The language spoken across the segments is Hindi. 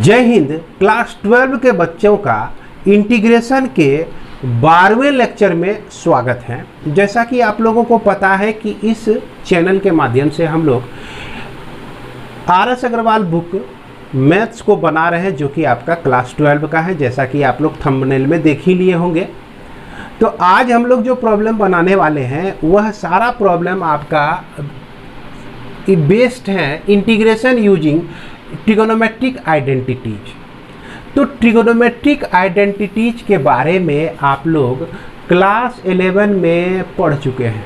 जय हिंद। क्लास 12 के बच्चों का इंटीग्रेशन के 12वें लेक्चर में स्वागत है। जैसा कि आप लोगों को पता है कि इस चैनल के माध्यम से हम लोग RS अग्रवाल बुक मैथ्स को बना रहे हैं, जो कि आपका क्लास 12 का है, जैसा कि आप लोग थंबनेल में देख ही लिए होंगे। तो आज हम लोग जो प्रॉब्लम बनाने वाले हैं वह सारा प्रॉब्लम आपका बेस्ड है इंटीग्रेशन यूजिंग ट्रिगोनोमेट्रिक आइडेंटिटीज। तो ट्रिगोनोमेट्रिक आइडेंटिटीज के बारे में आप लोग क्लास 11 में पढ़ चुके हैं,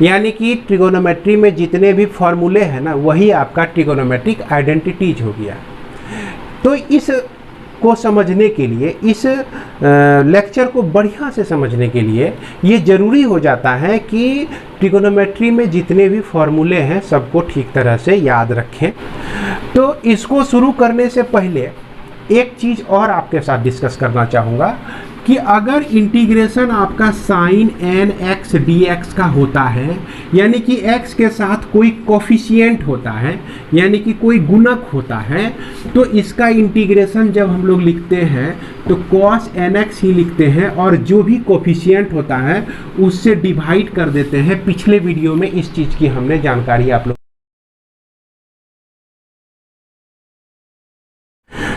यानी कि ट्रिगोनोमेट्री में जितने भी फॉर्मूले हैं ना, वही आपका ट्रिगोनोमेट्रिक आइडेंटिटीज हो गया। तो इस को समझने के लिए, इस लेक्चर को बढ़िया से समझने के लिए ये ज़रूरी हो जाता है कि ट्रिगोनोमेट्री में जितने भी फॉर्मूले हैं सबको ठीक तरह से याद रखें। तो इसको शुरू करने से पहले एक चीज़ और आपके साथ डिस्कस करना चाहूँगा कि अगर इंटीग्रेशन आपका sine n x d x का होता है, यानी कि x के साथ कोई कोफिशिएंट होता है, यानी कि कोई गुणक होता है, तो इसका इंटीग्रेशन जब हम लोग लिखते हैं तो cos nx ही लिखते हैं और जो भी कोफिशिएंट होता है उससे डिवाइड कर देते हैं। पिछले वीडियो में इस चीज़ की हमने जानकारी आप लोग।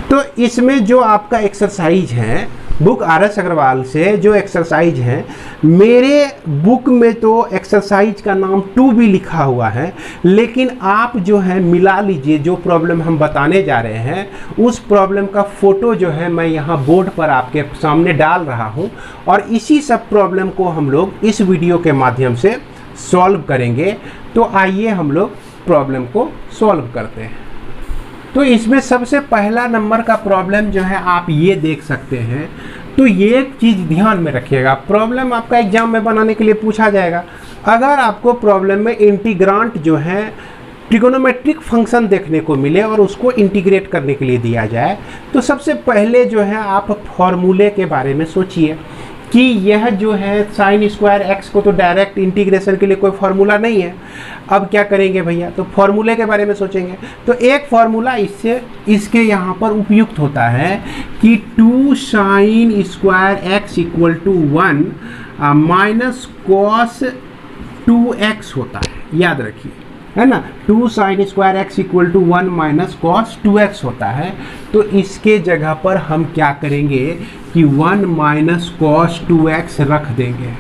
तो इसमें जो आपका एक्सरसाइज है बुक RS अग्रवाल से, जो एक्सरसाइज है, मेरे बुक में तो एक्सरसाइज का नाम 2 भी लिखा हुआ है, लेकिन आप जो है मिला लीजिए। जो प्रॉब्लम हम बताने जा रहे हैं उस प्रॉब्लम का फ़ोटो जो है मैं यहाँ बोर्ड पर आपके सामने डाल रहा हूँ, और इसी सब प्रॉब्लम को हम लोग इस वीडियो के माध्यम से सॉल्व करेंगे। तो आइए हम लोग प्रॉब्लम को सॉल्व करते हैं। तो इसमें सबसे पहला नंबर का प्रॉब्लम जो है आप ये देख सकते हैं। तो ये एक चीज़ ध्यान में रखिएगा, प्रॉब्लम आपका एग्जाम में बनाने के लिए पूछा जाएगा। अगर आपको प्रॉब्लम में इंटीग्रांट जो है ट्रिगोनोमेट्रिक फंक्शन देखने को मिले और उसको इंटीग्रेट करने के लिए दिया जाए, तो सबसे पहले जो है आप फॉर्मूले के बारे में सोचिए कि यह जो है साइन स्क्वायर एक्स को तो डायरेक्ट इंटीग्रेशन के लिए कोई फार्मूला नहीं है। अब क्या करेंगे भैया, तो फार्मूले के बारे में सोचेंगे। तो एक फार्मूला इसके यहाँ पर उपयुक्त होता है कि 2 sine square x equal to 1 minus cos 2x होता है। याद रखिए, है ना, 2 sine square x equal to 1 minus cos 2x होता है। तो इसके जगह पर हम क्या करेंगे कि 1 माइनस कॉस 2x रख देंगे,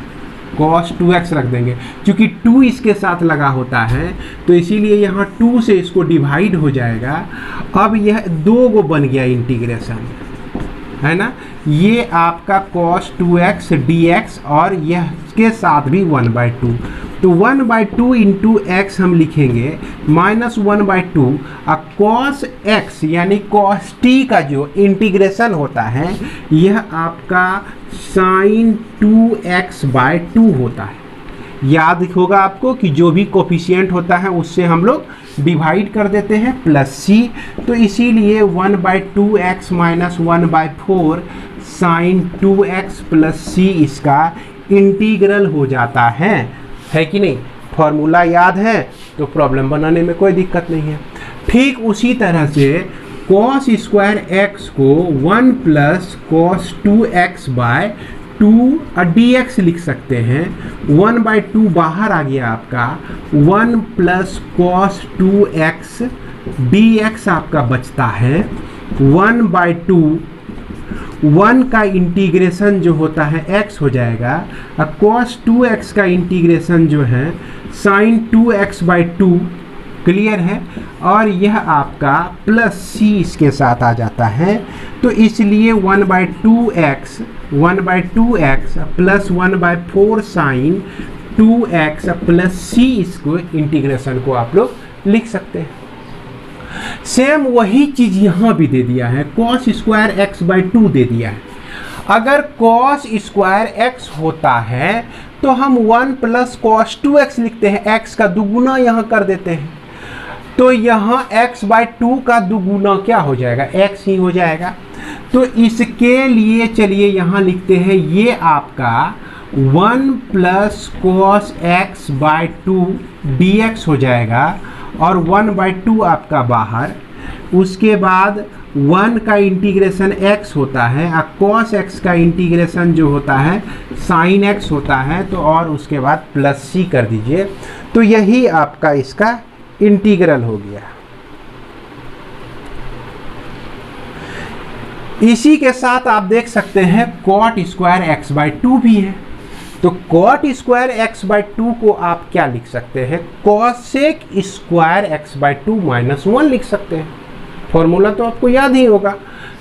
कॉस 2x रख देंगे। क्योंकि 2 इसके साथ लगा होता है तो इसीलिए यहाँ 2 से इसको डिवाइड हो जाएगा। अब यह 2 गो बन गया इंटीग्रेशन, है ना। ये आपका कॉस 2x dx और यह के साथ भी 1/2। तो 1/2 इंटू एक्स हम लिखेंगे माइनस 1/2। कॉस x यानी कॉस t का जो इंटीग्रेशन होता है यह आपका साइन 2x/2 होता है। याद होगा आपको कि जो भी कोफिशिएंट होता है उससे हम लोग डिवाइड कर देते हैं प्लस c। तो इसीलिए 1/2x minus 1/4 sine 2x plus c इसका इंटीग्रल हो जाता है कि नहीं। फॉर्मूला याद है तो प्रॉब्लम बनाने में कोई दिक्कत नहीं है। ठीक उसी तरह से कॉस स्क्वायर एक्स को 1 प्लस कॉस 2x/2 dx लिख सकते हैं। 1/2 बाहर आ गया आपका, 1 प्लस कॉस 2x dx आपका बचता है 1/2। 1 का इंटीग्रेशन जो होता है x हो जाएगा, और cos 2x का इंटीग्रेशन जो है sin 2x/2। क्लियर है। और यह आपका प्लस c इसके साथ आ जाता है। तो इसलिए 1/2x plus 1/4 sin 2x plus c इसको इंटीग्रेशन को आप लोग लिख सकते हैं। सेम वही चीज़ यहाँ भी दे दिया है, कॉस स्क्वायर x/2 दे दिया है। अगर कॉस स्क्वायर x होता है तो हम 1 प्लस कॉस 2x लिखते हैं, x का दुगुना यहाँ कर देते हैं। तो यहाँ x/2 का दुगुना क्या हो जाएगा, x ही हो जाएगा। तो इसके लिए चलिए यहाँ लिखते हैं, ये आपका 1 प्लस कॉस x/2 dx हो जाएगा और 1/2 आपका बाहर। उसके बाद 1 का इंटीग्रेशन x होता है और cos x का इंटीग्रेशन जो होता है sin x होता है, तो और उसके बाद प्लस c कर दीजिए, तो यही आपका इसका इंटीग्रल हो गया। इसी के साथ आप देख सकते हैं cot स्क्वायर एक्स बाई 2 भी है, तो cot स्क्वायर एक्स बाई 2 को आप क्या लिख सकते हैं, cosec square x by 2 minus 1 लिख सकते हैं। फॉर्मूला तो आपको याद ही होगा।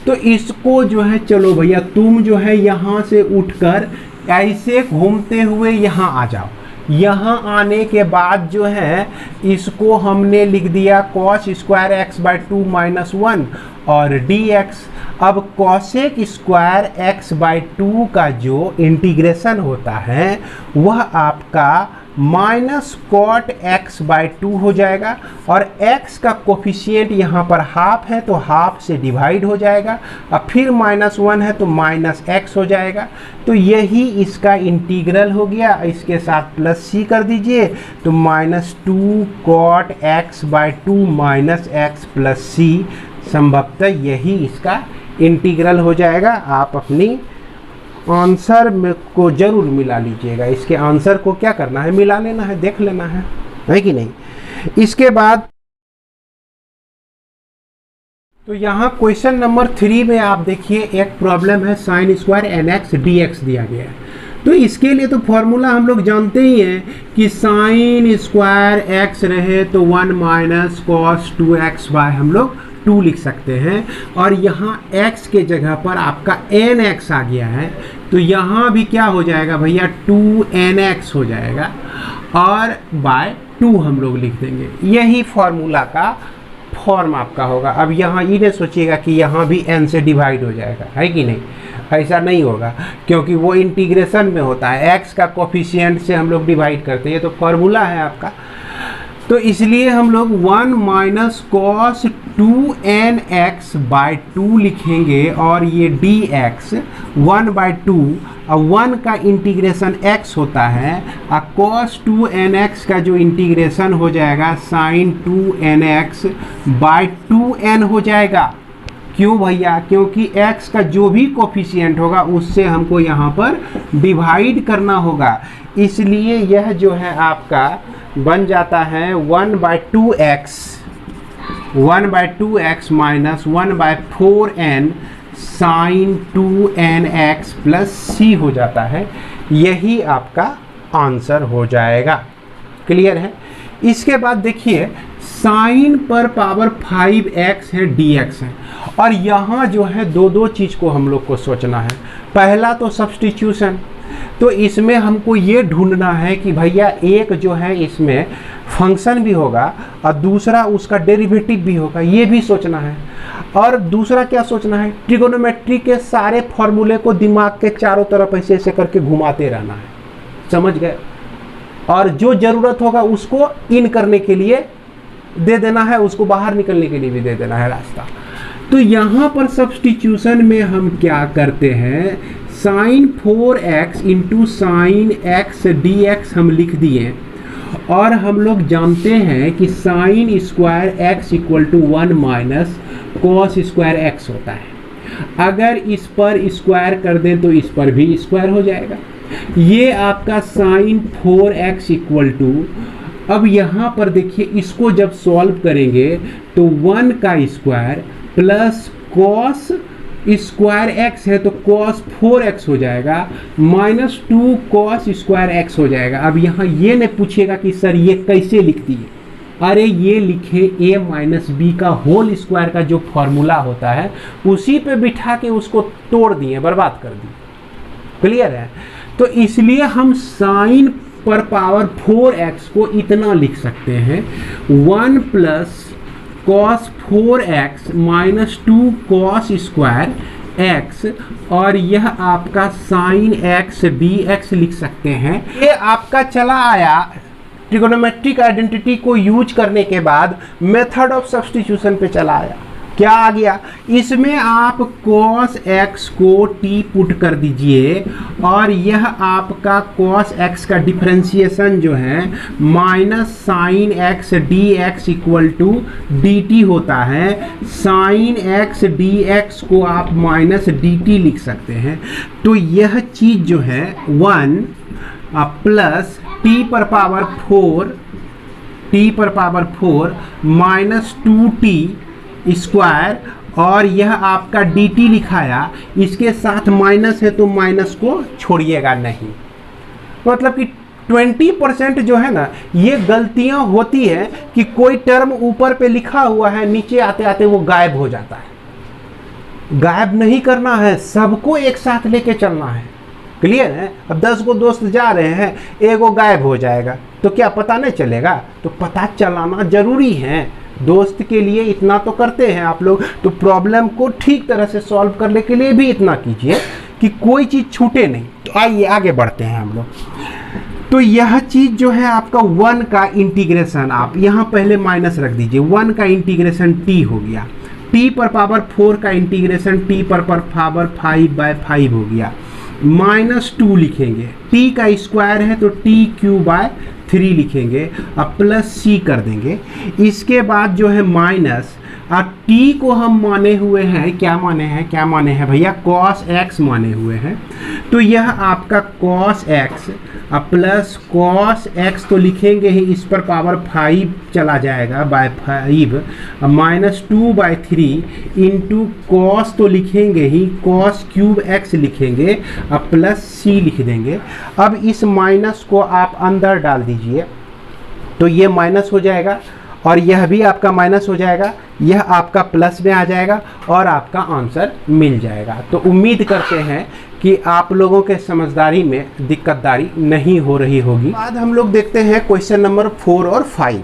तो इसको जो है, चलो भैया तुम जो है यहाँ से उठकर ऐसे घूमते हुए यहाँ आ जाओ। यहाँ आने के बाद जो है इसको हमने लिख दिया cos square x by 2 minus 1 और dx। अब cosec स्क्वायर एक्स बाई 2 का जो इंटीग्रेशन होता है वह आपका माइनस कॉट एक्स बाई 2 हो जाएगा, और x का कोफिशिएंट यहाँ पर हाफ है तो हाफ से डिवाइड हो जाएगा, और फिर -1 है तो माइनस एक्स हो जाएगा। तो यही इसका इंटीग्रल हो गया। इसके साथ प्लस c कर दीजिए, तो -2 cot x by 2 minus x plus c, संभवतः यही इसका इंटीग्रल हो जाएगा। आप अपनी आंसर में को जरूर मिला लीजिएगा। इसके आंसर को क्या करना है, मिला लेना है, देख लेना है कि नहीं। इसके बाद तो यहाँ क्वेश्चन नंबर 3 में आप देखिए एक प्रॉब्लम है, साइन स्क्वायर nx dx दिया गया है। तो इसके लिए तो फॉर्मूला हम लोग जानते ही हैं कि साइन स्क्वायर x रहे तो 1 माइनस कॉस 2x बाय हम लोग 2 लिख सकते हैं, और यहाँ x के जगह पर आपका nx आ गया है, तो यहाँ भी क्या हो जाएगा भैया 2nx हो जाएगा, और बाय 2 हम लोग लिख देंगे। यही फॉर्मूला का फॉर्म आपका होगा। अब यहाँ ये नहीं सोचिएगा कि यहाँ भी n से डिवाइड हो जाएगा, है कि नहीं, ऐसा नहीं होगा, क्योंकि वो इंटीग्रेशन में होता है, x का कोफिशिएंट से हम लोग डिवाइड करते हैं, ये तो फॉर्मूला है आपका। तो इसलिए हम लोग 1 माइनस कॉस 2nx बाई 2 लिखेंगे, और ये dx 1 बाई 2, और 1 का इंटीग्रेशन x होता है, और cos 2nx का जो इंटीग्रेशन हो जाएगा sin 2nx बाई 2n हो जाएगा। क्यों भैया, क्योंकि x का जो भी कोफिशिएंट होगा उससे हमको यहाँ पर डिवाइड करना होगा, इसलिए यह जो है आपका बन जाता है 1 by 2x minus 1 by 4n sine 2nx plus c हो जाता है। यही आपका आंसर हो जाएगा। क्लियर है। इसके बाद देखिए साइन पर पावर 5x है dx है, और यहाँ जो है दो चीज़ को हम लोग को सोचना है। पहला तो सब्स्टिट्यूशन, तो इसमें हमको ये ढूंढना है कि भैया एक जो है इसमें फंक्शन भी होगा और दूसरा उसका डेरिवेटिव भी होगा, ये भी सोचना है। और दूसरा क्या सोचना है, ट्रिगोनोमेट्री के सारे फॉर्मूले को दिमाग के चारों तरफ ऐसे ऐसे करके घुमाते रहना है, समझ गए, और जो ज़रूरत होगा उसको इन करने के लिए दे देना है, उसको बाहर निकलने के लिए भी दे देना है रास्ता। तो यहाँ पर सब्स्टिट्यूशन में हम क्या करते हैं, sine 4x into sine x dx हम लिख दिए, और हम लोग जानते हैं कि sine square x equal to 1 minus cos square x होता है। अगर इस पर स्क्वायर कर दें तो इस पर भी स्क्वायर हो जाएगा। ये आपका साइन 4x इक्वल टू, अब यहाँ पर देखिए इसको जब सॉल्व करेंगे तो 1 का square plus cos square x है तो कॉस 4x हो जाएगा, माइनस 2 कॉस स्क्वायर एक्स हो जाएगा। अब यहाँ ये नहीं पूछिएगा कि सर ये कैसे लिखती है, अरे ये लिखे a माइनस बी का होल स्क्वायर का जो फॉर्मूला होता है उसी पे बिठा के उसको तोड़ दिए, बर्बाद कर दिए। क्लियर है। तो इसलिए हम साइन पर पावर 4x को इतना लिख सकते हैं, 1 plus cos 4x minus 2 cos square x, और यह आपका साइन x dx लिख सकते हैं। ये आपका चला आया ट्रिगोनोमेट्रिक आइडेंटिटी को यूज करने के बाद मेथड ऑफ सब्स्टिट्यूशन पे चला आया। क्या आ गया, इसमें आप cos x को t पुट कर दीजिए और यह आपका cos x का डिफरेंशिएशन जो है minus sine x dx equal to dt होता है। साइन x dx को आप माइनस dt लिख सकते हैं। तो यह चीज जो है 1 प्लस t पर पावर 4 माइनस 2t स्क्वायर और यह आपका dt लिखाया, इसके साथ माइनस है तो माइनस को छोड़िएगा नहीं। मतलब कि 20% जो है ना, ये गलतियां होती है कि कोई टर्म ऊपर पे लिखा हुआ है, नीचे आते आते वो गायब हो जाता है। गायब नहीं करना है, सबको एक साथ लेके चलना है। क्लियर है? अब 10 को दोस्त जा रहे हैं, एगो गायब हो जाएगा तो क्या पता नहीं चलेगा? तो पता चलाना जरूरी है। दोस्त के लिए इतना तो करते हैं आप लोग, तो प्रॉब्लम को ठीक तरह से सॉल्व करने के लिए भी इतना कीजिए कि कोई चीज़ छूटे नहीं। तो आइए आगे बढ़ते हैं हम लोग। तो यह चीज़ जो है आपका 1 का इंटीग्रेशन, आप यहाँ पहले माइनस रख दीजिए, 1 का इंटीग्रेशन t हो गया, t पर पावर 4 का इंटीग्रेशन t पर पावर 5/5 हो गया, माइनस 2 लिखेंगे, t का स्क्वायर है तो t³ 3 लिखेंगे, अब प्लस c कर देंगे। इसके बाद जो है माइनस, अब t को हम माने हुए हैं, क्या माने हैं भैया? cos x माने हुए हैं। तो यह आपका cos x अब प्लस cos x तो लिखेंगे ही, इस पर पावर 5 चला जाएगा /5, माइनस 2/3 इंटू cos तो लिखेंगे ही, cos³ x लिखेंगे, अब प्लस c लिख देंगे। अब इस माइनस को आप अंदर डाल दीजिए तो ये माइनस हो जाएगा और यह भी आपका माइनस हो जाएगा, यह आपका प्लस में आ जाएगा और आपका आंसर मिल जाएगा। तो उम्मीद करते हैं कि आप लोगों के समझदारी में दिक्कतदारी नहीं हो रही होगी। बाद हम लोग देखते हैं क्वेश्चन नंबर 4 और 5।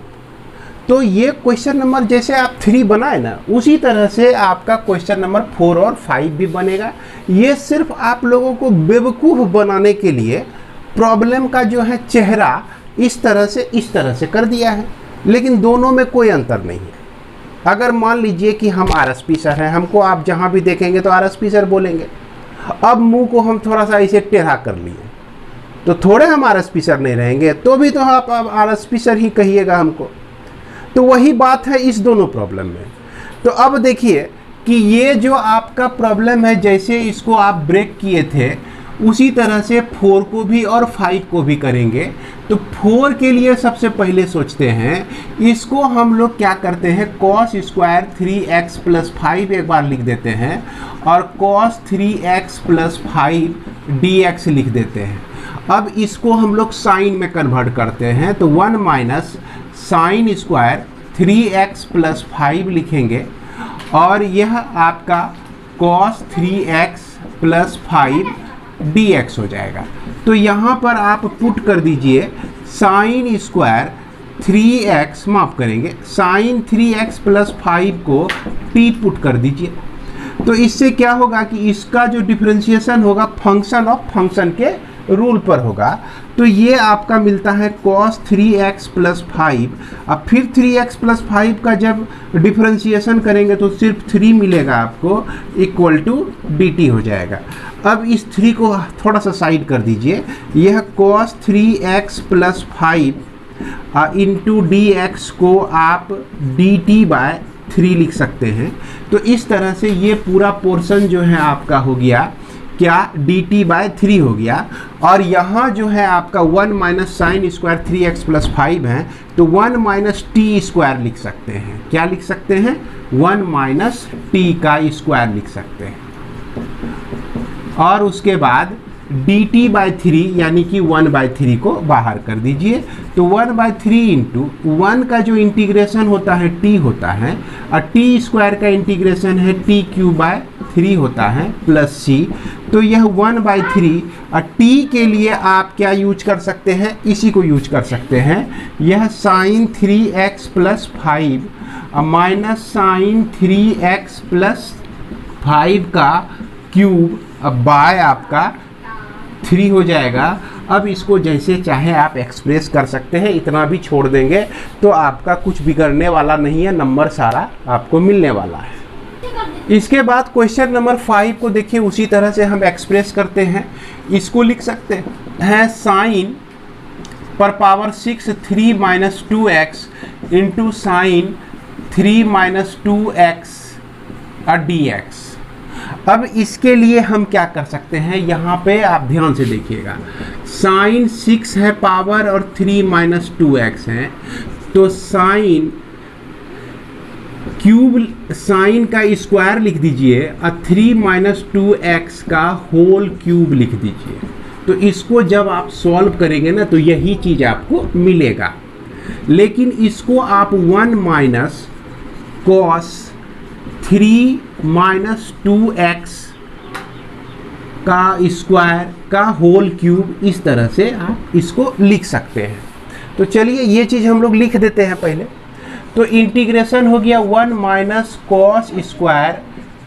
तो ये क्वेश्चन नंबर जैसे आप 3 बनाए ना, उसी तरह से आपका क्वेश्चन नंबर 4 और 5 भी बनेगा। ये सिर्फ आप लोगों को बेवकूफ़ बनाने के लिए प्रॉब्लम का जो है चेहरा इस तरह से कर दिया है, लेकिन दोनों में कोई अंतर नहीं है। अगर मान लीजिए कि हम RSP सर हैं, हमको आप जहाँ भी देखेंगे तो RSP सर बोलेंगे। अब मुंह को हम थोड़ा सा इसे टेढ़ा कर लिए तो थोड़े हम RSP सर नहीं रहेंगे, तो भी तो आप RSP सर ही कहिएगा हमको। तो वही बात है इस दोनों प्रॉब्लम में। तो अब देखिए कि ये जो आपका प्रॉब्लम है, जैसे इसको आप ब्रेक किए थे उसी तरह से 4 को भी और 5 को भी करेंगे। तो 4 के लिए सबसे पहले सोचते हैं, इसको हम लोग क्या करते हैं, cos स्क्वायर 3x प्लस 5 एक बार लिख देते हैं और cos 3x प्लस 5 dx लिख देते हैं। अब इसको हम लोग साइन में कन्वर्ट करते हैं तो 1 minus sine square 3x plus 5 लिखेंगे और यह आपका cos 3x प्लस 5 dx हो जाएगा। तो यहाँ पर आप पुट कर दीजिए साइन स्क्वायर 3x, माफ करेंगे, साइन 3x प्लस 5 को t पुट कर दीजिए। तो इससे क्या होगा कि इसका जो डिफरेंशिएशन होगा फंक्शन ऑफ फंक्शन के रूल पर होगा। तो ये आपका मिलता है cos 3x प्लस 5। अब फिर 3x प्लस 5 का जब डिफरेंशिएशन करेंगे तो सिर्फ 3 मिलेगा आपको, इक्वल टू dt हो जाएगा। अब इस 3 को थोड़ा सा साइड कर दीजिए, यह cos 3x plus 5 into dx को आप dt/3 लिख सकते हैं। तो इस तरह से ये पूरा पोर्शन जो है आपका हो गया क्या, dt/3 हो गया। और यहाँ जो है आपका 1 minus sine square 3x plus 5 है तो 1 माइनस टी स्क्वायर लिख सकते हैं। क्या लिख सकते हैं? 1 माइनस टी का स्क्वायर लिख सकते हैं। और उसके बाद dt/3 यानी कि 1/3 को बाहर कर दीजिए। तो 1/3 इंटू 1 का जो इंटीग्रेशन होता है t होता है और t स्क्वायर का इंटीग्रेशन है t³ होता है प्लस c। तो यह 1/3 और t के लिए आप क्या यूज कर सकते हैं, इसी को यूज कर सकते हैं। यह sine 3x plus 5 minus sine 3x plus 5 का क्यूब बाय आपका 3 हो जाएगा। अब इसको जैसे चाहे आप एक्सप्रेस कर सकते हैं, इतना भी छोड़ देंगे तो आपका कुछ बिगड़ने वाला नहीं है, नंबर सारा आपको मिलने वाला है। इसके बाद क्वेश्चन नंबर 5 को देखिए, उसी तरह से हम एक्सप्रेस करते हैं। इसको लिख सकते हैं साइन पर power 6 3 minus 2x into sine 3 minus 2x dx। अब इसके लिए हम क्या कर सकते हैं, यहाँ पे आप ध्यान से देखिएगा, साइन 6 है पावर और 3 माइनस 2x है, तो साइन क्यूब, साइन का स्क्वायर लिख दीजिए और 3 माइनस 2x का होल क्यूब लिख दीजिए। तो इसको जब आप सॉल्व करेंगे ना तो यही चीज़ आपको मिलेगा। लेकिन इसको आप 1 माइनस कॉस 3 माइनस 2x का स्क्वायर का होल क्यूब, इस तरह से आप इसको लिख सकते हैं। तो चलिए ये चीज़ हम लोग लिख देते हैं पहले। तो इंटीग्रेशन हो गया 1 minus cos square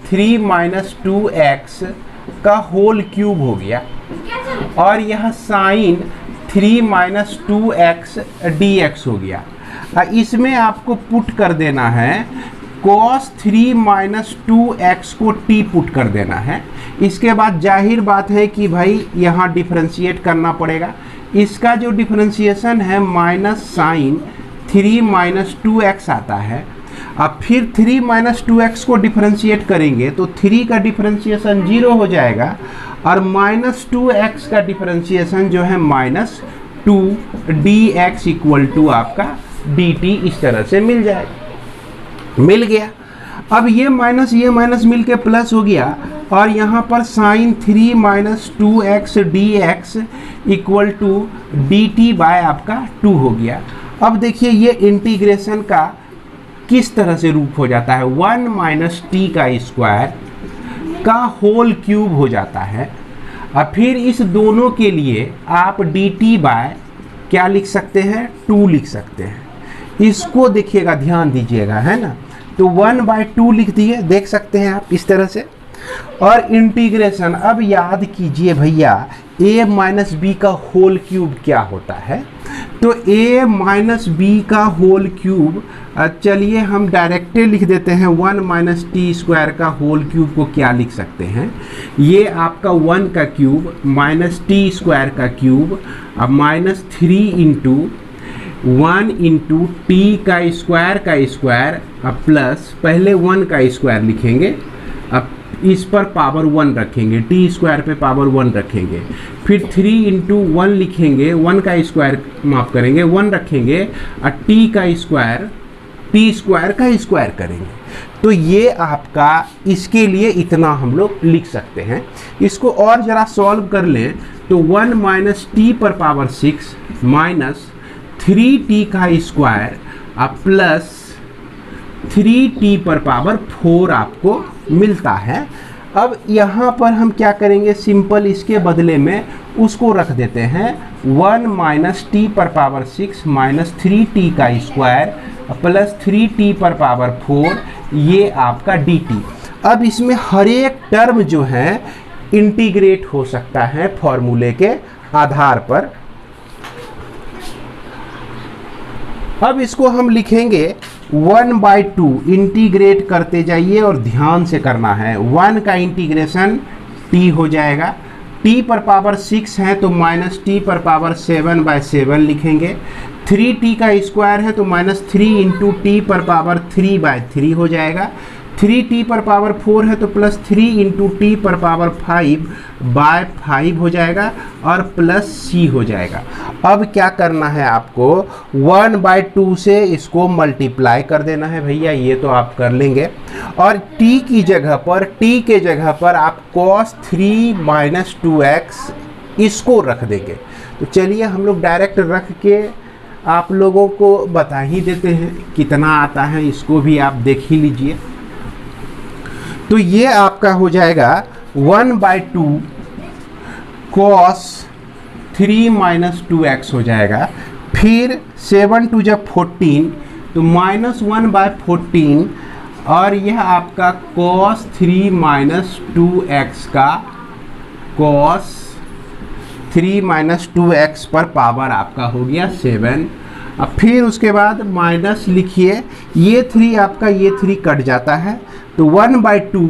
3 minus 2x का होल क्यूब हो गया, और यह साइन 3 माइनस 2x dx हो गया। इसमें आपको पुट कर देना है cos 3 माइनस 2x को t पुट कर देना है। इसके बाद जाहिर बात है कि भाई यहाँ डिफरेंशिएट करना पड़ेगा। इसका जो डिफरेंशिएशन है माइनस साइन 3 माइनस 2x आता है। अब फिर 3 माइनस 2x को डिफरेंशिएट करेंगे तो 3 का डिफरेंशिएशन 0 हो जाएगा, और माइनस 2x का डिफरेंशिएशन जो है माइनस 2 dx इक्वल टू आपका dt, इस तरह से मिल जाएगा। मिल गया। अब ये माइनस मिल के प्लस हो गया, और यहाँ पर sine 3 minus 2x dx equal to dt by आपका 2 हो गया। अब देखिए ये इंटीग्रेशन का किस तरह से रूप हो जाता है, 1 माइनस टी का स्क्वायर का होल क्यूब हो जाता है। और फिर इस दोनों के लिए आप dt बाय क्या लिख सकते हैं, 2 लिख सकते हैं। इसको देखिएगा, ध्यान दीजिएगा, है ना। तो 1/2 लिख दिए, देख सकते हैं आप इस तरह से। और इंटीग्रेशन, अब याद कीजिए भैया a माइनस बी का होल क्यूब क्या होता है। तो a माइनस बी का होल क्यूब, चलिए हम डायरेक्टली लिख देते हैं 1 माइनस टी स्क्वायर का होल क्यूब को क्या लिख सकते हैं, ये आपका 1 का क्यूब माइनस टी स्क्वायर का क्यूब, अब माइनस 3 इंटू 1 इंटू टी का स्क्वायर, अब प्लस पहले 1 का स्क्वायर लिखेंगे, अब इस पर पावर 1 रखेंगे, टी स्क्वायर पे पावर 1 रखेंगे, फिर 3 इंटू 1 लिखेंगे, 1 का स्क्वायर माफ करेंगे, 1 रखेंगे, और टी स्क्वायर का स्क्वायर करेंगे। तो ये आपका, इसके लिए इतना हम लोग लिख सकते हैं। इसको और ज़रा सॉल्व कर लें तो 1 माइनस टी पर पावर 6 माइनस 3t का स्क्वायर प्लस 3t पर पावर 4 आपको मिलता है। अब यहाँ पर हम क्या करेंगे, सिंपल इसके बदले में उसको रख देते हैं 1 माइनस टी पर पावर 6 माइनस 3t का स्क्वायर प्लस 3t पर पावर 4, ये आपका dt। अब इसमें हर एक टर्म जो है इंटीग्रेट हो सकता है फॉर्मूले के आधार पर। अब इसको हम लिखेंगे 1/2, इंटीग्रेट करते जाइए और ध्यान से करना है। 1 का इंटीग्रेशन t हो जाएगा, t पर पावर 6 है तो माइनस टी पर पावर 7/7 लिखेंगे। 3t का स्क्वायर है तो माइनस 3 इंटू टी पर पावर 3/3 हो जाएगा। 3t पर पावर 4 है तो प्लस 3 इंटू टी पर पावर 5/5 हो जाएगा, और प्लस c हो जाएगा। अब क्या करना है आपको, 1/2 से इसको मल्टीप्लाई कर देना है भैया, ये तो आप कर लेंगे। और t की जगह पर आप cos 3 माइनस 2x इसको रख देंगे। तो चलिए हम लोग डायरेक्ट रख के आप लोगों को बता ही देते हैं कितना आता है, इसको भी आप देख ही लीजिए। तो ये आपका हो जाएगा 1/2 cos 3 माइनस 2x हो जाएगा। फिर 7 2 जब 14 तो माइनस 1/14, और यह आपका cos 3 माइनस 2x का cos 3 माइनस 2x पर पावर आपका हो गया 7। अब फिर उसके बाद माइनस लिखिए, ये 3 आपका ये 3 कट जाता है, तो 1/2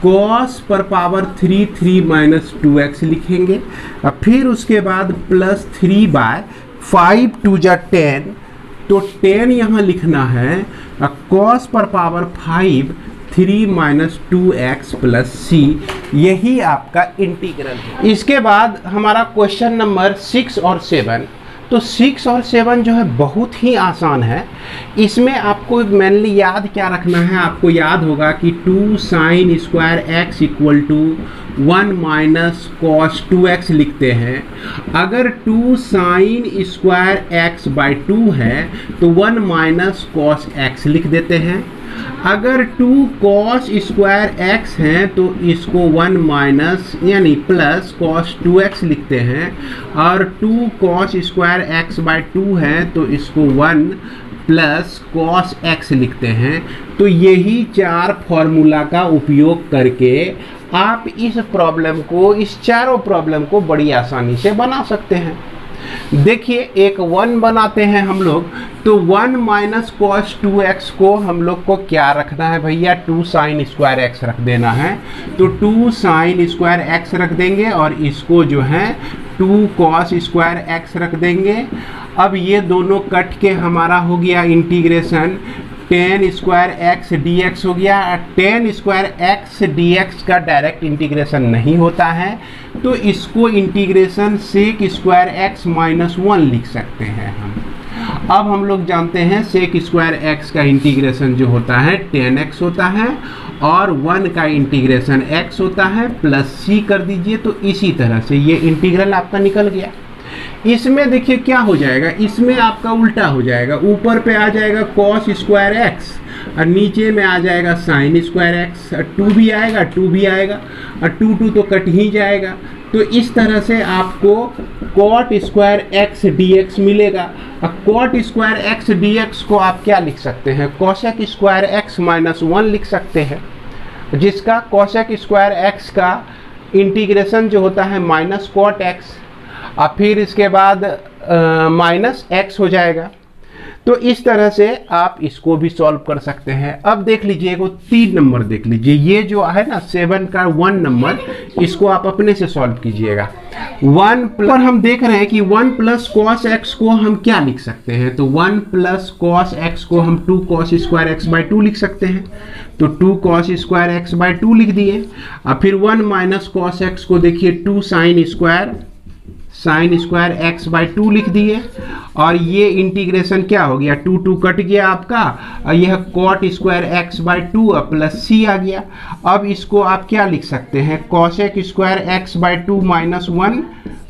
cos पर पावर 3 माइनस 2x लिखेंगे। अब फिर उसके बाद प्लस 3/5 2 जा 10, तो 10 यहाँ लिखना है। cos पर power 5 3 minus 2x plus c, यही आपका इंटीग्रल है। इसके बाद हमारा क्वेश्चन नंबर 6 और 7। तो 6 और 7 जो है बहुत ही आसान है। इसमें आपको मेनली याद क्या रखना है, आपको याद होगा कि 2 sin square x equal to 1 minus cos 2x लिखते हैं। अगर 2 sin स्क्वायर x बाई 2 है तो 1 माइनस cos x लिख देते हैं। अगर 2 cos स्क्वायर x है तो इसको 1 माइनस यानी प्लस cos 2x लिखते हैं, और 2 cos स्क्वायर x बाई 2 है तो इसको 1 प्लस cos x लिखते हैं। तो यही 4 फॉर्मूला का उपयोग करके आप इस प्रॉब्लम को, इस चारों प्रॉब्लम को बड़ी आसानी से बना सकते हैं। देखिए एक 1 बनाते हैं हम लोग, तो 1 माइनस cos 2x को हम लोग को क्या रखना है भैया, 2 sin स्क्वायर x रख देना है। तो 2 sin स्क्वायर x रख देंगे और इसको जो है 2 cos स्क्वायर x रख देंगे। अब ये दोनों कट के हमारा हो गया integration 10 square x d x हो गया। 10 स्क्वायर एक्स डी एक्स का डायरेक्ट इंटीग्रेशन नहीं होता है, तो इसको integration sec square x minus 1 लिख सकते हैं हम। अब हम लोग जानते हैं सेक स्क्वायर एक्स का इंटीग्रेशन जो होता है 10x होता है, और 1 का इंटीग्रेशन x होता है, प्लस c कर दीजिए। तो इसी तरह से ये इंटीग्रल आपका निकल गया। इसमें देखिए क्या हो जाएगा, इसमें आपका उल्टा हो जाएगा। ऊपर पे आ जाएगा cos स्क्वायर एक्स और नीचे में आ जाएगा sin स्क्वायर एक्स। 2 भी आएगा, 2 भी आएगा, और 2 तो कट ही जाएगा। तो इस तरह से आपको cot square x d x मिलेगा। और cot square x d x को आप क्या लिख सकते हैं, cosec स्क्वायर एक्स माइनस 1 लिख सकते हैं, जिसका cosec स्क्वायर एक्स का इंटीग्रेशन जो होता है माइनस cot एक्स, और फिर इसके बाद माइनस x हो जाएगा। तो इस तरह से आप इसको भी सॉल्व कर सकते हैं। अब देख लीजिए एगो 3 नंबर देख लीजिए, ये जो है ना 7 का 1 नंबर, इसको आप अपने से सॉल्व कीजिएगा। 1 पर हम देख रहे हैं कि 1 प्लस cos x को हम क्या लिख सकते हैं, तो 1 प्लस cos x को हम 2 cos स्क्वायर एक्स बाई 2 लिख सकते हैं। तो 2 cos स्क्वायर एक्स बाई 2 लिख दिए। और फिर 1 माइनस cos x को देखिए 2 sin स्क्वायर एक्स बाई 2 लिख दिए। और ये इंटीग्रेशन क्या हो गया, 2 कट गया आपका, और यह cot square x by 2 plus c आ गया। अब इसको आप क्या लिख सकते हैं, cosec square x by 2 minus 1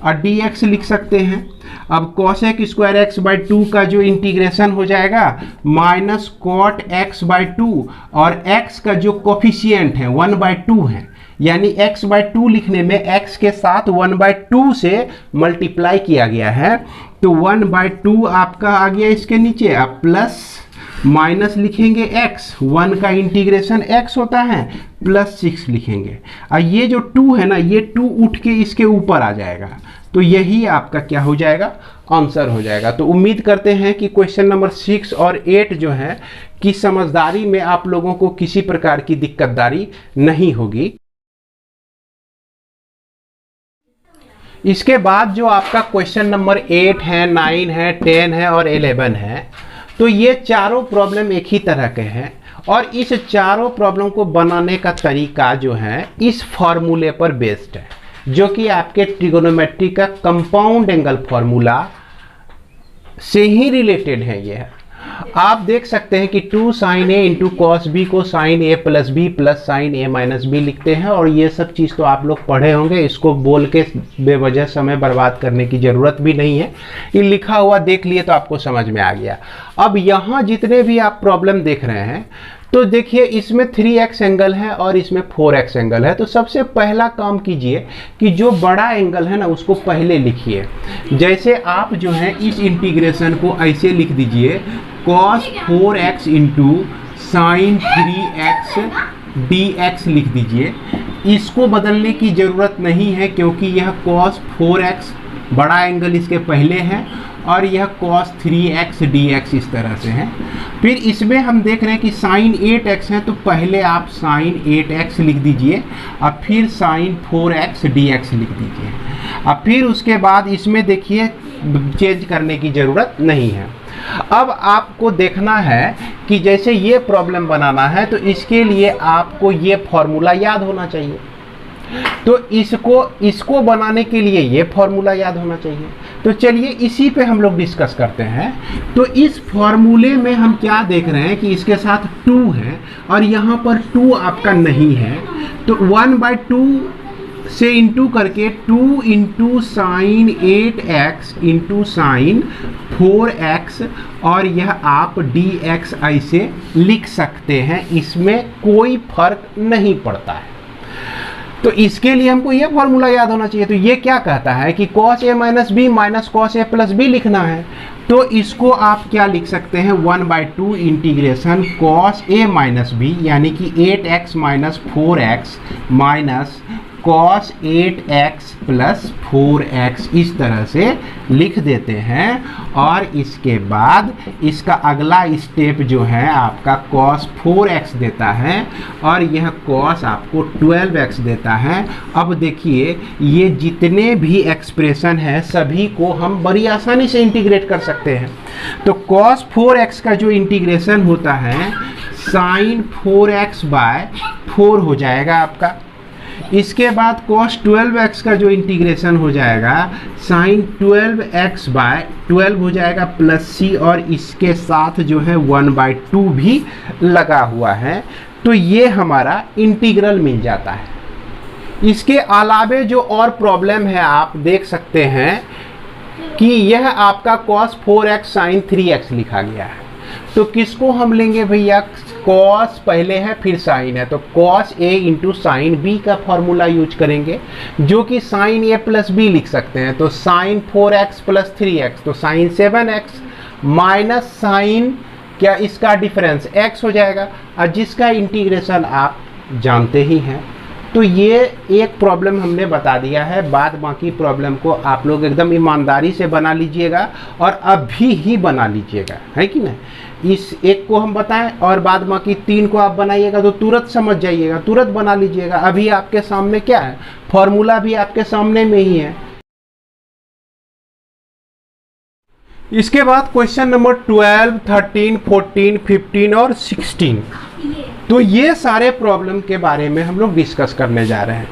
और dx लिख सकते हैं। अब cosec स्क्वायर एक्स बाई 2 का जो इंटीग्रेशन हो जाएगा माइनस cot x बाई 2, और x का जो कोफिशिएंट है 1/2 है, यानी x बाई 2 लिखने में x के साथ 1/2 से मल्टीप्लाई किया गया है। तो 1/2 आपका आ गया इसके नीचे। आप प्लस माइनस लिखेंगे x, 1 का इंटीग्रेशन x होता है, प्लस 6 लिखेंगे। और ये जो 2 है ना, ये 2 उठ के इसके ऊपर आ जाएगा। तो यही आपका क्या हो जाएगा, आंसर हो जाएगा। तो उम्मीद करते हैं कि क्वेश्चन नंबर 6 और 8 जो है कि समझदारी में आप लोगों को किसी प्रकार की दिक्कतदारी नहीं होगी। इसके बाद जो आपका क्वेश्चन नंबर 8 है, 9 है, 10 है और 11 है, तो ये चारों प्रॉब्लम एक ही तरह के हैं, और इस चारों प्रॉब्लम को बनाने का तरीका जो है इस फॉर्मूले पर बेस्ड है, जो कि आपके ट्रिगोनोमेट्री का कंपाउंड एंगल फॉर्मूला से ही रिलेटेड है। ये आप देख सकते हैं कि 2 sin a into cos b को sin a plus b plus sin a minus b लिखते हैं। और ये सब चीज़ तो आप लोग पढ़े होंगे, इसको बोल के बेवजह समय बर्बाद करने की ज़रूरत भी नहीं है। ये लिखा हुआ देख लिए तो आपको समझ में आ गया। अब यहाँ जितने भी आप प्रॉब्लम देख रहे हैं, तो देखिए इसमें 3x एंगल है और इसमें 4x एंगल है। तो सबसे पहला काम कीजिए कि जो बड़ा एंगल है ना उसको पहले लिखिए। जैसे आप जो है इस इंटीग्रेशन को ऐसे लिख दीजिए, cos 4x into sign 3x dx लिख दीजिए। इसको बदलने की ज़रूरत नहीं है, क्योंकि यह cos 4x बड़ा एंगल इसके पहले है और यह cos 3x dx इस तरह से है। फिर इसमें हम देख रहे हैं कि sin 8x है, तो पहले आप sin 8x लिख दीजिए, अब फिर sin 4x dx लिख दीजिए। अब फिर उसके बाद इसमें देखिए चेंज करने की ज़रूरत नहीं है। अब आपको देखना है कि जैसे ये प्रॉब्लम बनाना है तो इसके लिए आपको ये फॉर्मूला याद होना चाहिए, तो इसको बनाने के लिए ये फॉर्मूला याद होना चाहिए। तो चलिए इसी पे हम लोग डिस्कस करते हैं। तो इस फॉर्मूले में हम क्या देख रहे हैं कि इसके साथ 2 है और यहाँ पर 2 आपका नहीं है, तो 1/2 से इंटू करके 2 into sine 8x into sine 4x, और यह आप dx ऐसे लिख सकते हैं, इसमें कोई फर्क नहीं पड़ता है। तो इसके लिए हमको ये फॉर्मूला याद होना चाहिए। तो ये क्या कहता है कि cos a minus b minus cos a plus b लिखना है, तो इसको आप क्या लिख सकते हैं 1/2 integration cos a minus b यानी कि 8x minus 4x minus cos 8x plus 4x इस तरह से लिख देते हैं। और इसके बाद इसका अगला स्टेप जो है आपका cos 4x देता है और यह cos आपको 12x देता है। अब देखिए ये जितने भी एक्सप्रेशन है सभी को हम बड़ी आसानी से इंटीग्रेट कर सकते हैं। तो cos 4x का जो इंटीग्रेशन होता है sin 4x बाय 4 हो जाएगा आपका। इसके बाद cos 12x का जो इंटीग्रेशन हो जाएगा sin 12x बाय 12 हो जाएगा प्लस c, और इसके साथ जो है 1/2 भी लगा हुआ है। तो ये हमारा इंटीग्रल मिल जाता है। इसके अलावे जो और प्रॉब्लम है आप देख सकते हैं कि यह आपका cos 4x sin 3x लिखा गया है। तो किसको हम लेंगे भैया, cos पहले है फिर sin है, तो cos a into sine b का फॉर्मूला यूज करेंगे, जो कि sin a प्लस b लिख सकते हैं। तो sin 4x प्लस 3x, तो sin 7x माइनस sin क्या इसका डिफरेंस x हो जाएगा, और जिसका इंटीग्रेशन आप जानते ही हैं। तो ये एक प्रॉब्लम हमने बता दिया है, बाद बाकी प्रॉब्लम को आप लोग एकदम ईमानदारी से बना लीजिएगा और अभी ही बना लीजिएगा, है कि नहीं। इस एक को हम बताएं और बाद बाकी 3 को आप बनाइएगा तो तुरंत समझ जाइएगा, तुरंत बना लीजिएगा। अभी आपके सामने क्या है, फॉर्मूला भी आपके सामने में ही है। इसके बाद क्वेश्चन नंबर 12, 13, 14, 15 और 16, तो ये सारे प्रॉब्लम के बारे में हम लोग डिस्कस करने जा रहे हैं।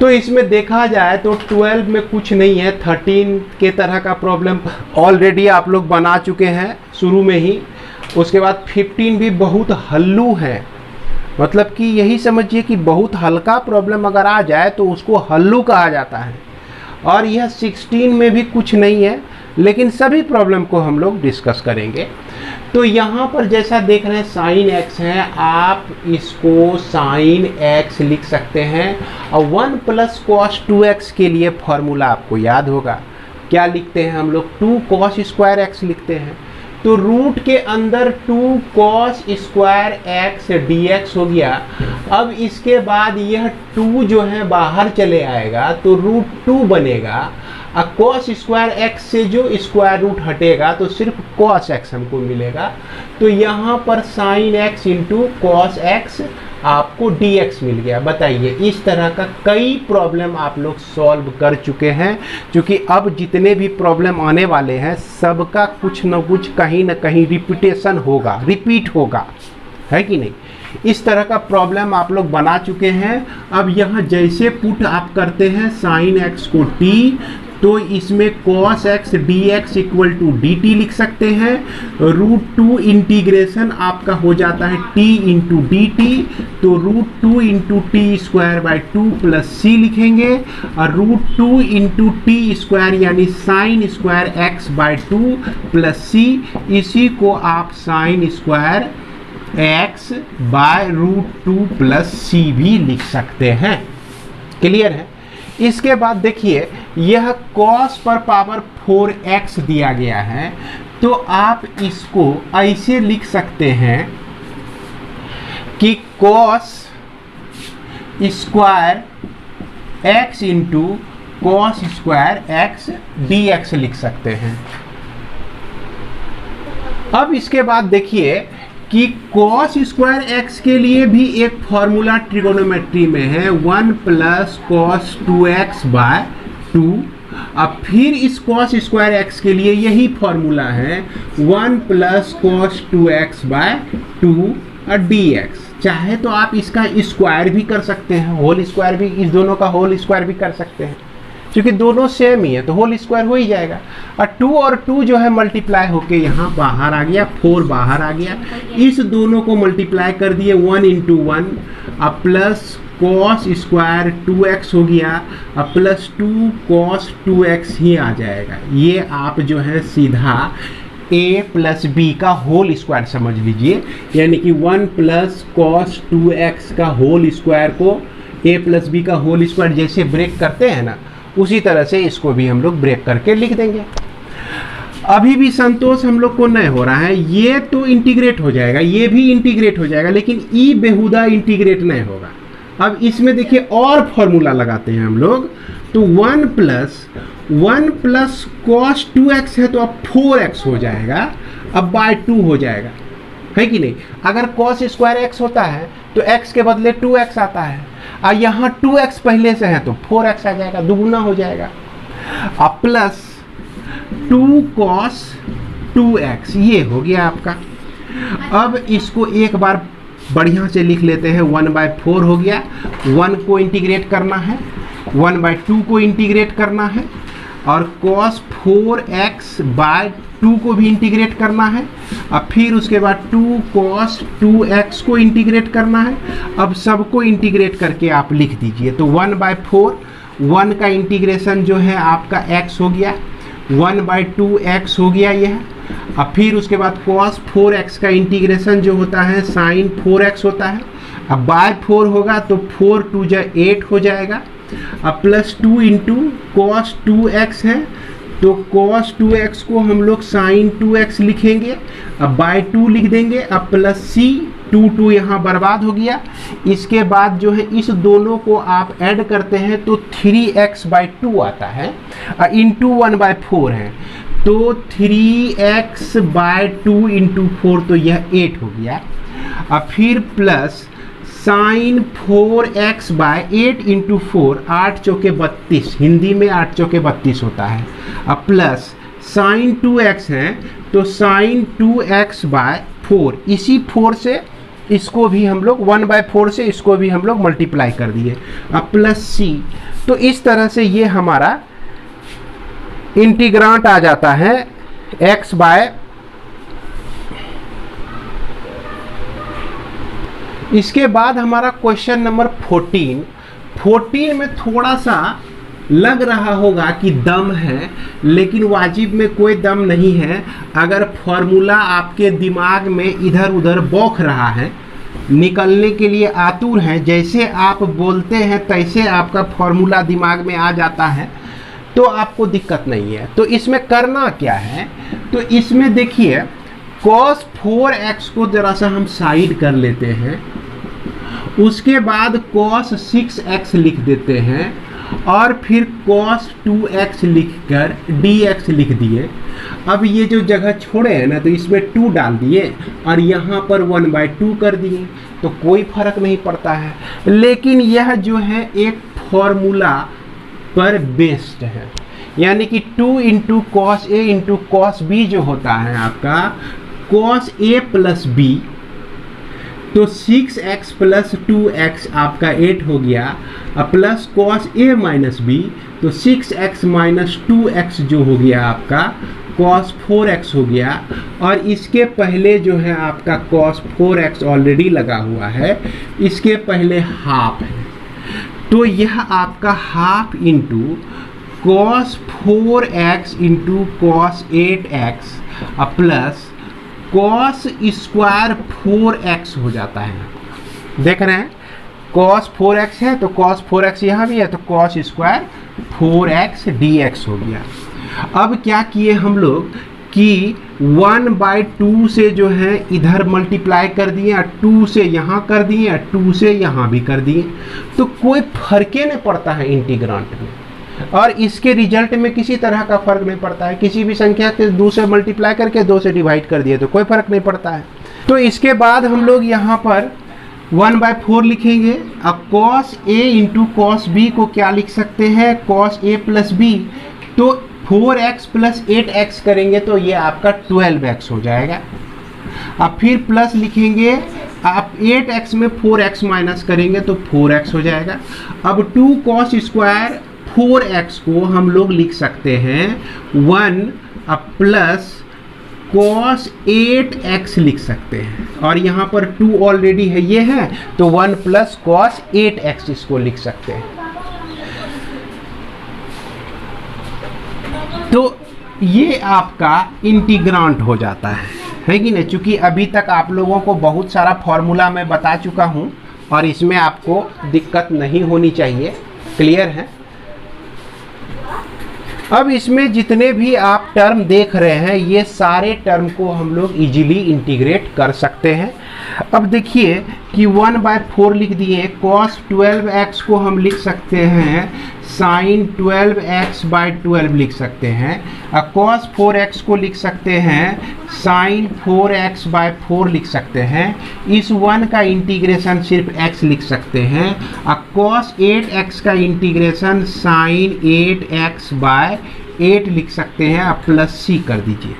तो इसमें देखा जाए तो 12 में कुछ नहीं है, 13 के तरह का प्रॉब्लम ऑलरेडी आप लोग बना चुके हैं शुरू में ही। उसके बाद 15 भी बहुत हल्लू है, मतलब कि यही समझिए कि बहुत हल्का प्रॉब्लम अगर आ जाए तो उसको हल्लू कहा जाता है। और यह 16 में भी कुछ नहीं है, लेकिन सभी प्रॉब्लम को हम लोग डिस्कस करेंगे। तो यहाँ पर जैसा देख रहे हैं sin x है, आप इसको sin x लिख सकते हैं। और 1 प्लस cos 2x के लिए फॉर्मूला आपको याद होगा, क्या लिखते हैं हम लोग, 2 cos स्क्वायर x लिखते हैं। तो रूट के अंदर 2 cos स्क्वायर x dx हो गया। अब इसके बाद यह 2 जो है बाहर चले आएगा तो रूट 2 बनेगा। अब cos स्क्वायर x से जो स्क्वायर रूट हटेगा तो सिर्फ cos x हमको मिलेगा। तो यहाँ पर sin x into cos x आपको dx मिल गया। बताइए, इस तरह का कई प्रॉब्लम आप लोग सॉल्व कर चुके हैं, क्योंकि अब जितने भी प्रॉब्लम आने वाले हैं सबका कुछ न कुछ कहीं न कहीं रिपीटेशन होगा, रिपीट होगा, है कि नहीं। इस तरह का प्रॉब्लम आप लोग बना चुके हैं। अब यहाँ जैसे पुट आप करते हैं sin x को t, तो इसमें cos x dx equal to dt लिख सकते हैं। रूट 2 इंटीग्रेशन आपका हो जाता है t इंटू डी टी, तो root 2 into t square by 2 plus c लिखेंगे। और रूट 2 इंटू टी स्क्वायर यानी sine square x by 2 plus c, इसी को आप sine square x by root 2 plus c भी लिख सकते हैं। क्लियर है। इसके बाद देखिए यह cos पर पावर 4x दिया गया है, तो आप इसको ऐसे लिख सकते हैं कि cos square x into cos square x dx लिख सकते हैं। अब इसके बाद देखिए कि cos स्क्वायर एक्स के लिए भी एक फॉर्मूला ट्रिगोनोमेट्री में है 1 प्लस कॉस 2x बाय 2। अब फिर इस cos स्क्वायर एक्स के लिए यही फॉर्मूला है 1 प्लस कॉस 2x बाय 2 और dx। चाहे तो आप इसका स्क्वायर भी कर सकते हैं, होल स्क्वायर भी, इस दोनों का होल स्क्वायर भी कर सकते हैं, क्योंकि दोनों सेम ही है तो होल स्क्वायर हो ही जाएगा। और 2 जो है मल्टीप्लाई होके यहाँ बाहर आ गया, 4 बाहर आ गया, इस दोनों को मल्टीप्लाई कर दिए 1 इंटू 1, अब प्लस कॉस स्क्वायर 2x हो गया, अब प्लस 2 कॉस 2x ही आ जाएगा। ये आप जो है सीधा a प्लस बी का होल स्क्वायर समझ लीजिए, यानी कि 1 प्लस कॉस 2x का होल स्क्वायर को a प्लस बी का होल स्क्वायर जैसे ब्रेक करते हैं ना, उसी तरह से इसको भी हम लोग ब्रेक करके लिख देंगे। अभी भी संतोष हम लोग को नहीं हो रहा है, ये तो इंटीग्रेट हो जाएगा, ये भी इंटीग्रेट हो जाएगा, लेकिन ई बेहुदा इंटीग्रेट नहीं होगा। अब इसमें देखिए और फॉर्मूला लगाते हैं हम लोग, तो 1 प्लस कॉस 2x है तो अब 4x हो जाएगा, अब बाय 2 हो जाएगा, है कि नहीं। अगर कॉस स्क्वायर x होता है तो x के बदले 2x आता है, और यहाँ 2x पहले से है तो 4x आ जाएगा, दुगुना हो जाएगा। अब प्लस 2 कॉस 2x ये हो गया आपका। अब इसको एक बार बढ़िया से लिख लेते हैं, 1/4 हो गया, 1 को इंटीग्रेट करना है, 1/2 को इंटीग्रेट करना है, और cos 4x बाय 2 को भी इंटीग्रेट करना है। अब फिर उसके बाद 2 cos 2x को इंटीग्रेट करना है। अब सबको इंटीग्रेट करके आप लिख दीजिए, तो 1/4, 1 का इंटीग्रेशन जो है आपका x हो गया, 1/2x हो गया यह। अब फिर उसके बाद cos 4x का इंटीग्रेशन जो होता है sin 4x होता है, अब बाय 4 होगा तो 4 2 जा 8 हो जाएगा। अब प्लस 2 इंटू कॉस 2x है तो cos 2x को हम लोग sin 2x लिखेंगे, अब बाय 2 लिख देंगे, अब प्लस c 2 यहाँ बर्बाद हो गया। इसके बाद जो है इस दोनों को आप ऐड करते हैं तो 3x/2 आता है, इंटू 1/4 है तो 3x/2 इंटू 4 तो यह 8 हो गया। अब फिर प्लस साइन 4x/8 इंटू 4, 8 चौके 32, हिंदी में 8 चौके 32 होता है। अब प्लस साइन 2x है तो साइन 2x/4, इसी 4 से इसको भी हम लोग 1/4 से इसको भी हम लोग मल्टीप्लाई कर दिए, अब प्लस c। तो इस तरह से ये हमारा इंटीग्रांट आ जाता है x बाय, इसके बाद हमारा क्वेश्चन नंबर 14 में थोड़ा सा लग रहा होगा कि दम है, लेकिन वाजिब में कोई दम नहीं है। अगर फॉर्मूला आपके दिमाग में इधर उधर बौख रहा है, निकलने के लिए आतुर हैं, जैसे आप बोलते हैं तैसे आपका फॉर्मूला दिमाग में आ जाता है, तो आपको दिक्कत नहीं है। तो इसमें करना क्या है, तो इसमें देखिए cos 4x को जरा सा हम साइड कर लेते हैं, उसके बाद cos 6x लिख देते हैं, और फिर cos 2x लिखकर dx लिख दिए। अब ये जो जगह छोड़े हैं ना, तो इसमें 2 डाल दिए और यहाँ पर 1/2 कर दिए, तो कोई फर्क नहीं पड़ता है। लेकिन यह जो है एक फॉर्मूला पर बेस्ड है, यानी कि 2 into cos A into cos B जो होता है आपका cos a प्लस बी, तो 6x प्लस 2x आपका 8 हो गया, अब plus cos a minus b, तो 6x माइनस 2x जो हो गया आपका cos 4x हो गया, और इसके पहले जो है आपका cos 4x ऑलरेडी लगा हुआ है, इसके पहले हाफ है, तो यह आपका half into cos 4x into cos 8x plus cos square 4x हो जाता है। देख रहे हैं cos 4x है तो cos 4x यहाँ भी है, तो cos स्क्वायर 4x dx हो गया। अब क्या किए हम लोग कि 1/2 से जो है इधर मल्टीप्लाई कर दिए, 2 से यहाँ कर दिए, 2 से यहाँ भी कर दिए, तो कोई फर्क नहीं पड़ता है इंटीग्रांट में। और इसके रिजल्ट में किसी तरह का फर्क नहीं पड़ता है। किसी भी संख्या के 2 से मल्टीप्लाई करके 2 से डिवाइड कर दिए तो कोई फर्क नहीं पड़ता है। तो इसके बाद हम लोग यहाँ पर 1/4 लिखेंगे। अब cos a into cos b को क्या लिख सकते हैं, cos a प्लस b, तो 4x प्लस 8x करेंगे तो ये आपका 12x हो जाएगा। अब फिर प्लस लिखेंगे, आप 8x में 4x माइनस करेंगे तो 4x हो जाएगा। अब 2 cos स्क्वायर 4x को हम लोग लिख सकते हैं 1 अब प्लस cos 8x लिख सकते हैं, और यहाँ पर 2 ऑलरेडी है, ये है तो 1 प्लस cos 8x इसको लिख सकते हैं। तो ये आपका इंटीग्रांट हो जाता है कि नहीं। चूंकि अभी तक आप लोगों को बहुत सारा फॉर्मूला मैं बता चुका हूँ और इसमें आपको दिक्कत नहीं होनी चाहिए, क्लियर है। अब इसमें जितने भी आप टर्म देख रहे हैं ये सारे टर्म को हम लोग इजीली इंटीग्रेट कर सकते हैं। अब देखिए कि 1/4 लिख दिए, cos 12x को हम लिख सकते हैं sin 12x/12 लिख सकते हैं। अब cos 4x को लिख सकते हैं sin 4x/4 लिख सकते हैं। इस 1 का इंटीग्रेशन सिर्फ x लिख सकते हैं। अब cos 8x का इंटीग्रेशन sin 8x/8 लिख सकते हैं। अब प्लस c कर दीजिए।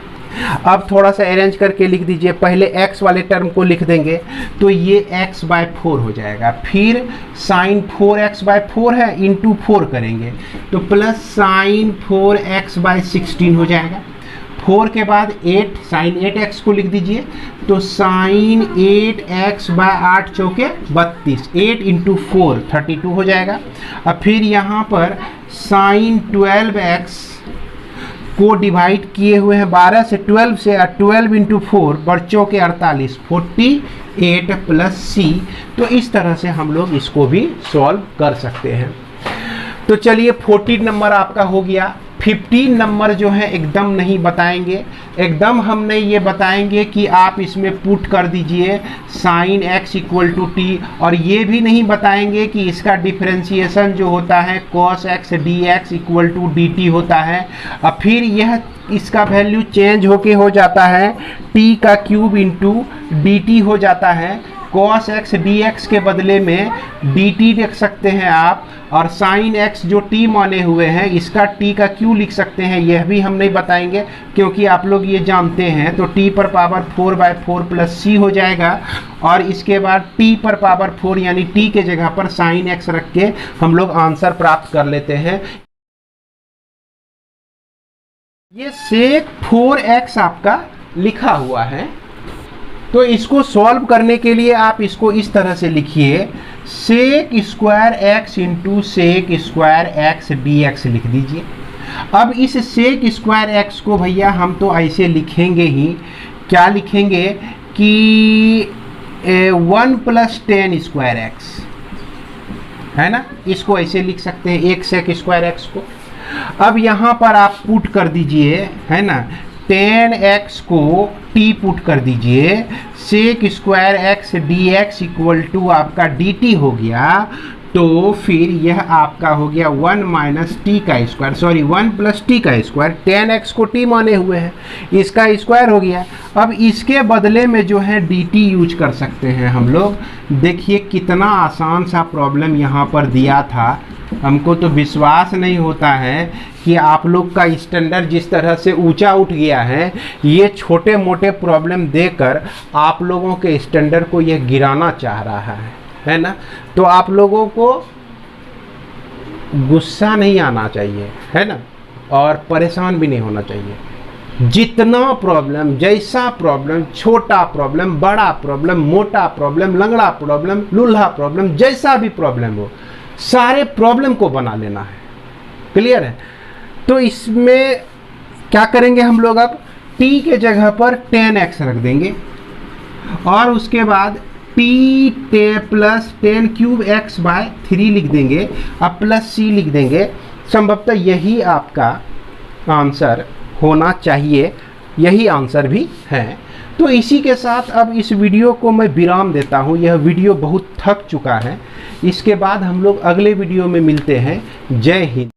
अब थोड़ा सा अरेंज करके लिख दीजिए, पहले x वाले टर्म को लिख देंगे तो ये x/4 हो जाएगा। फिर sin 4x/4 है, इंटू 4 करेंगे तो प्लस sin 4x/16 हो जाएगा। 4 के बाद 8 sin 8x को लिख दीजिए तो sin 8x/8 चौके 32, 8 इंटू 4 32 हो जाएगा। अब फिर यहाँ पर sin 12x को डिवाइड किए हुए हैं 12 से 12 से, 12 इंटू 4 बच्चों के 48, 48 प्लस c। तो इस तरह से हम लोग इसको भी सॉल्व कर सकते हैं। तो चलिए 14 नंबर आपका हो गया। 15 नंबर जो है एकदम नहीं बताएंगे, एकदम हम नहीं ये बताएंगे कि आप इसमें पुट कर दीजिए sin x इक्वल टू टी, और ये भी नहीं बताएंगे कि इसका डिफरेंशिएशन जो होता है cos x dx equal to dt होता है। अब फिर यह इसका वैल्यू चेंज होके हो जाता है t का क्यूब इंटू dt हो जाता है। cos x dx के बदले में dt लिख सकते हैं आप, और sin x जो t माने हुए हैं इसका t का q लिख सकते हैं, यह भी हम नहीं बताएंगे क्योंकि आप लोग ये जानते हैं। तो t पर पावर 4/4 प्लस c हो जाएगा, और इसके बाद t पर पावर 4 यानी t के जगह पर sin x रख के हम लोग आंसर प्राप्त कर लेते हैं। ये sec 4x आपका लिखा हुआ है, तो इसको सॉल्व करने के लिए आप इसको इस तरह से लिखिए, sec square x into sec square x dx लिख दीजिए। अब इस सेक स्क्वायर एक्स को भैया हम तो ऐसे लिखेंगे ही, क्या लिखेंगे कि 1 प्लस 10 स्क्वायर एक्स है ना, इसको ऐसे लिख सकते हैं एक सेक स्क्वायर एक्स को। अब यहाँ पर आप पुट कर दीजिए, है ना, 10x को t पुट कर दीजिए, sec square x dx equal to आपका dt हो गया। तो फिर यह आपका हो गया 1 माइनस टी का स्क्वायर, सॉरी 1 प्लस टी का स्क्वायर, 10x को t माने हुए हैं, इसका स्क्वायर हो गया। अब इसके बदले में जो है dt यूज कर सकते हैं हम लोग। देखिए कितना आसान सा प्रॉब्लम यहाँ पर दिया था, हमको तो विश्वास नहीं होता है कि आप लोग का स्टैंडर्ड जिस तरह से ऊंचा उठ गया है। ये छोटे मोटे प्रॉब्लम देकर आप लोगों के स्टैंडर्ड को ये गिराना चाह रहा है ना। तो आप लोगों को गुस्सा नहीं आना चाहिए, है ना, और परेशान भी नहीं होना चाहिए। जितना प्रॉब्लम, जैसा प्रॉब्लम, छोटा प्रॉब्लम, बड़ा प्रॉब्लम, मोटा प्रॉब्लम, लंगड़ा प्रॉब्लम, लूल्हा प्रॉब्लम, जैसा भी प्रॉब्लम हो, सारे प्रॉब्लम को बना लेना है। क्लियर है? तो इसमें क्या करेंगे हम लोग, अब t के जगह पर 10x रख देंगे, और उसके बाद t प्लस 10 क्यूब x/3 लिख देंगे, अब प्लस c लिख देंगे। संभवतः यही आपका आंसर होना चाहिए, यही आंसर भी है। तो इसी के साथ अब इस वीडियो को मैं विराम देता हूँ। यह वीडियो बहुत थक चुका है। इसके बाद हम लोग अगले वीडियो में मिलते हैं। जय हिंद।